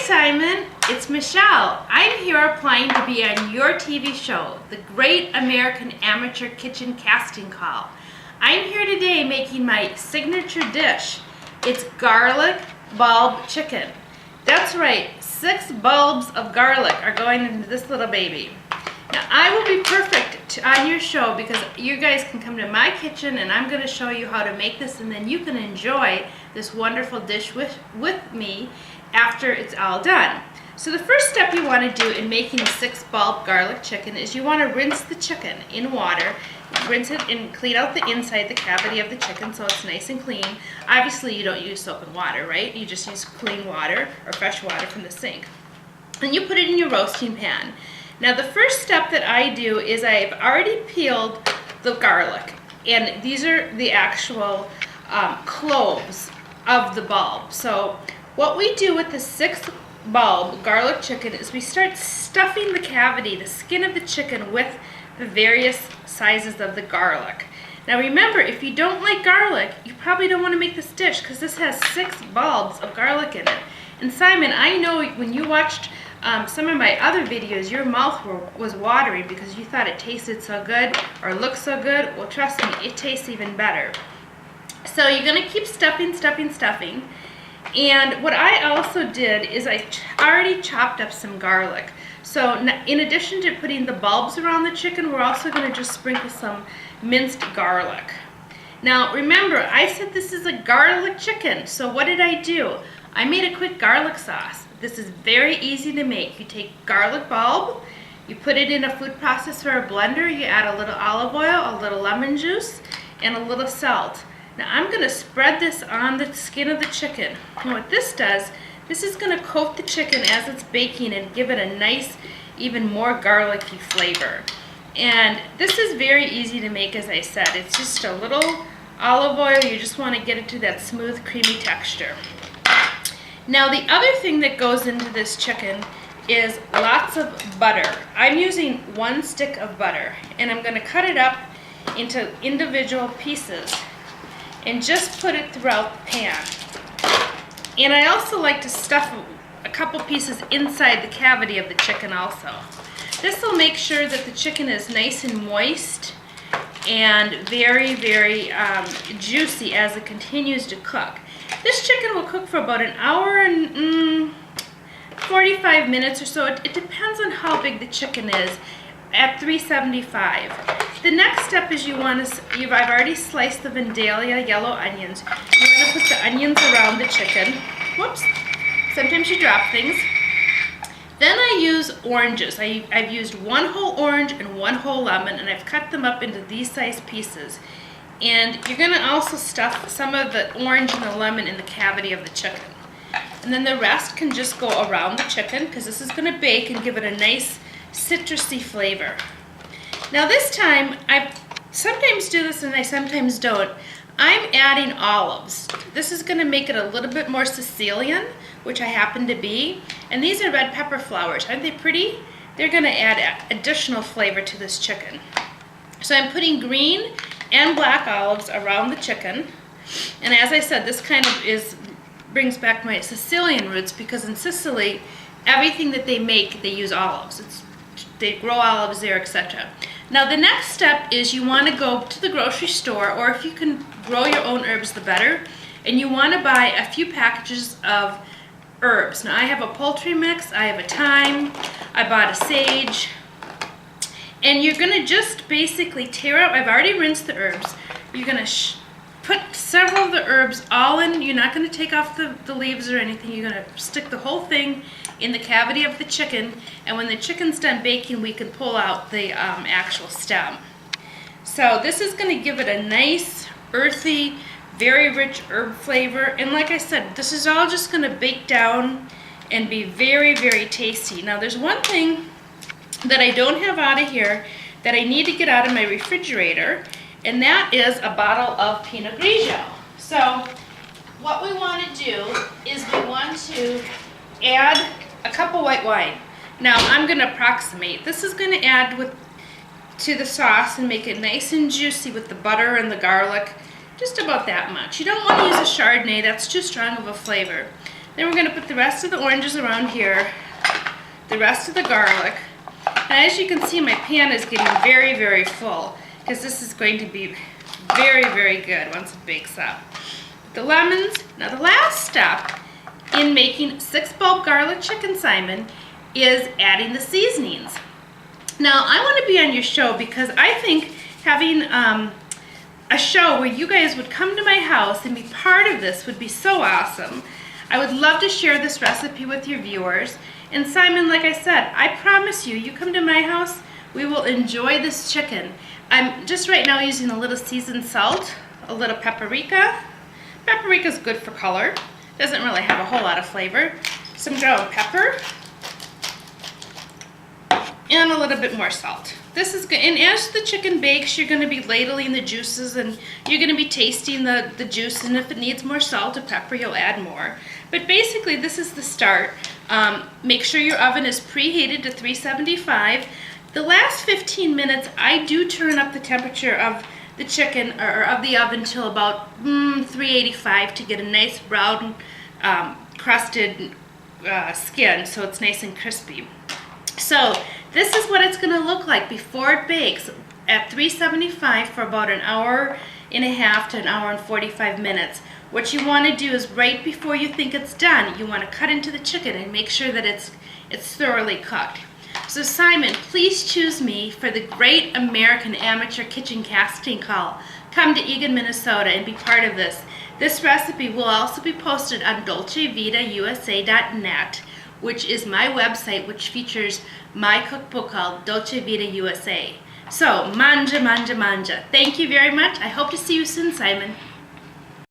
Simon, it's Michelle. I'm here applying to be on your TV show, The Great American Amateur Kitchen Casting Call. I'm here today making my signature dish. It's garlic bulb chicken. That's right, 6 bulbs of garlic are going into this little baby. Now I will be perfect on your show because you guys can come to my kitchen and I'm going to show you how to make this, and then you can enjoy this wonderful dish with me after it's all done. So the first step you want to do in making a 6 bulb garlic chicken is you want to rinse the chicken in water. Rinse it and clean out the inside, the cavity of the chicken, so it's nice and clean. Obviously you don't use soap and water, right? You just use clean water or fresh water from the sink. And you put it in your roasting pan. Now the first step that I do is I've already peeled the garlic, and these are the actual cloves of the bulb. So what we do with the 6 bulb garlic chicken is we start stuffing the cavity, the skin of the chicken, with the various sizes of the garlic. Now remember, if you don't like garlic, you probably don't want to make this dish because this has 6 bulbs of garlic in it. And Simon, I know when you watched some of my other videos, your mouth was watering because you thought it tasted so good or looked so good. Well, trust me, it tastes even better. So you're going to keep stuffing. And what I also did is I already chopped up some garlic. So in addition to putting the bulbs around the chicken, we're also going to just sprinkle some minced garlic. Now remember, I said this is a garlic chicken, so what did I do? I made a quick garlic sauce. This is very easy to make. You take garlic bulb, you put it in a food processor or blender, you add a little olive oil, a little lemon juice, and a little salt. Now I'm going to spread this on the skin of the chicken. And what this does, this is going to coat the chicken as it's baking and give it a nice, even more garlicky flavor. And this is very easy to make, as I said. It's just a little olive oil. You just want to get it to that smooth, creamy texture. Now the other thing that goes into this chicken is lots of butter. I'm using 1 stick of butter, and I'm going to cut it up into individual pieces and just put it throughout the pan. And I also like to stuff a couple pieces inside the cavity of the chicken also. This will make sure that the chicken is nice and moist and very, very juicy as it continues to cook. This chicken will cook for about an hour and 45 minutes or so. It depends on how big the chicken is at 375. The next step is I've already sliced the Vandalia yellow onions. You want to put the onions around the chicken. Whoops, sometimes you drop things. Then I use oranges. I've used 1 whole orange and 1 whole lemon, and I've cut them up into these size pieces. And you're going to also stuff some of the orange and the lemon in the cavity of the chicken. And then the rest can just go around the chicken because this is going to bake and give it a nice citrusy flavor. Now this time, I sometimes do this and I sometimes don't. I'm adding olives. This is going to make it a little bit more Sicilian, which I happen to be. And these are red pepper flowers. Aren't they pretty? They're going to add additional flavor to this chicken. So I'm putting green and black olives around the chicken. And as I said, this kind of brings back my Sicilian roots because in Sicily, everything that they make, they use olives. They grow olives there, etc. Now the next step is you want to go to the grocery store, or if you can grow your own herbs, the better. And you want to buy a few packages of herbs. Now I have a poultry mix, I have a thyme, I bought a sage. And you're going to just basically tear out, I've already rinsed the herbs. You're going to put several of the herbs all in. You're not going to take off the leaves or anything. You're going to stick the whole thing in the cavity of the chicken. And when the chicken's done baking, we can pull out the actual stem. So this is going to give it a nice, earthy, very rich herb flavor. And like I said, this is all just going to bake down and be very, very tasty. Now there's one thing that I don't have out of here that I need to get out of my refrigerator, and that is a bottle of Pinot Grigio. So what we want to do is we want to add a cup of white wine. Now I'm going to approximate. This is going to add to the sauce and make it nice and juicy with the butter and the garlic, just about that much. You don't want to use a Chardonnay, that's too strong of a flavor. Then we're going to put the rest of the oranges around here, the rest of the garlic. And as you can see, my pan is getting very, very full because this is going to be very, very good once it bakes up. The lemons. Now the last step in making 6-bulb garlic chicken Simon is adding the seasonings. Now I want to be on your show because I think having a show where you guys would come to my house and be part of this would be so awesome. I would love to share this recipe with your viewers. And Simon, like I said, I promise you, you come to my house, we will enjoy this chicken. I'm just right now using a little seasoned salt, a little paprika. Paprika is good for color. Doesn't really have a whole lot of flavor. Some ground pepper. And a little bit more salt. This is good. And as the chicken bakes, you're going to be ladling the juices and you're going to be tasting the juice. And if it needs more salt or pepper, you'll add more. But basically, this is the start. Make sure your oven is preheated to 375. The last 15 minutes, I do turn up the temperature of the chicken or of the oven till about 385 to get a nice brown crusted skin, so it's nice and crispy. So this is what it's going to look like before it bakes at 375 for about an hour and a half to an hour and 45 minutes. What you want to do is right before you think it's done, you want to cut into the chicken and make sure that it's thoroughly cooked. So Simon, please choose me for the Great American Amateur Kitchen Casting Call. Come to Eagan, Minnesota and be part of this. This recipe will also be posted on DolceVitaUSA.net, which is my website, which features my cookbook called Dolce Vita USA. So, manja, manja, manja. Thank you very much. I hope to see you soon, Simon.